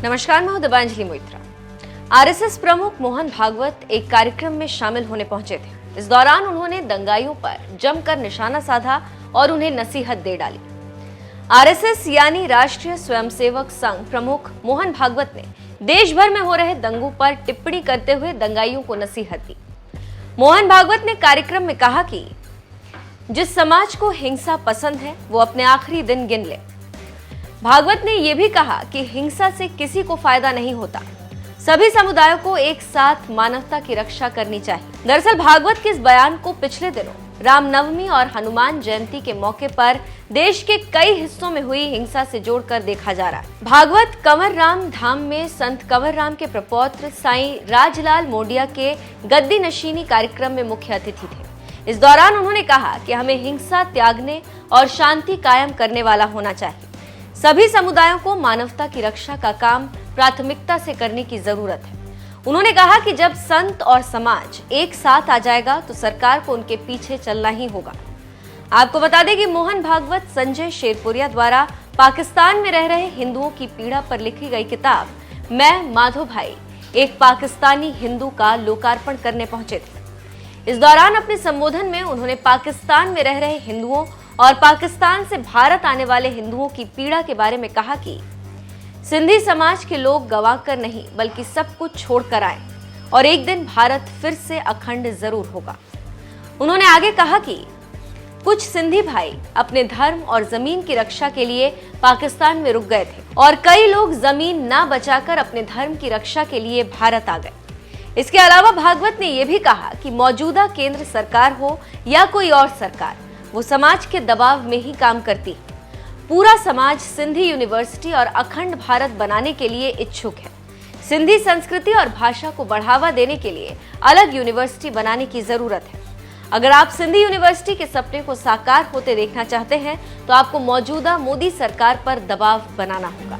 नमस्कार, मैं हूं दिव्यांजलि मोइत्रा। आरएसएस प्रमुख मोहन भागवत एक कार्यक्रम में शामिल होने पहुंचे थे। इस दौरान उन्होंने दंगाइयों पर जमकर निशाना साधा और उन्हें नसीहत दे डाली। आरएसएस यानी राष्ट्रीय स्वयंसेवक संघ प्रमुख मोहन भागवत ने देश भर में हो रहे दंगों पर टिप्पणी करते हुए दंगाइयों को नसीहत दी। मोहन भागवत ने कार्यक्रम में कहा कि जिस समाज को हिंसा पसंद है वो अपने आखिरी दिन गिन ले। भागवत ने यह भी कहा कि हिंसा से किसी को फायदा नहीं होता, सभी समुदायों को एक साथ मानवता की रक्षा करनी चाहिए। दरअसल भागवत के इस बयान को पिछले दिनों रामनवमी और हनुमान जयंती के मौके पर देश के कई हिस्सों में हुई हिंसा से जोड़कर देखा जा रहा है। भागवत कंवर राम धाम में संत कंवर राम के प्रपौत्र साईं राजलाल मोडिया के गद्दी नशीनी कार्यक्रम में मुख्य अतिथि थे। इस दौरान उन्होंने कहा कि हमें हिंसा त्यागने और शांति कायम करने वाला होना चाहिए। सभी समुदायों को मानवता की रक्षा का काम प्राथमिकता से करने की जरूरत है। उन्होंने कहा कि जब संत और समाज एक साथ आ जाएगा तो सरकार को उनके पीछे चलना ही होगा। आपको बता दें कि मोहन भागवत संजय शेरपुरिया द्वारा पाकिस्तान में रह रहे हिंदुओं की पीड़ा पर लिखी गई किताब मैं माधो भाई एक पाकिस्तानी हिंदू का लोकार्पण करने पहुंचे थे। इस दौरान अपने संबोधन में उन्होंने पाकिस्तान में रह रहे हिंदुओं और पाकिस्तान से भारत आने वाले हिंदुओं की पीड़ा के बारे में कहा कि सिंधी समाज के लोग गंवाकर नहीं बल्कि सब कुछ छोड़कर आए और एक दिन भारत फिर से अखंड जरूर होगा। उन्होंने आगे कहा कि कुछ सिंधी भाई अपने धर्म और जमीन की रक्षा के लिए पाकिस्तान में रुक गए थे और कई लोग जमीन ना बचाकर अपने धर्म की रक्षा के लिए भारत आ गए। इसके अलावा भागवत ने यह भी कहा कि मौजूदा केंद्र सरकार हो या कोई और सरकार, वो समाज के दबाव में ही काम करती है। पूरा समाज सिंधी यूनिवर्सिटी और अखंड भारत बनाने के लिए इच्छुक है। सिंधी संस्कृति और भाषा को बढ़ावा देने के लिए अलग यूनिवर्सिटी बनाने की जरूरत है। अगर आप सिंधी यूनिवर्सिटी के सपने को साकार होते देखना चाहते हैं तो आपको मौजूदा मोदी सरकार पर दबाव बनाना होगा।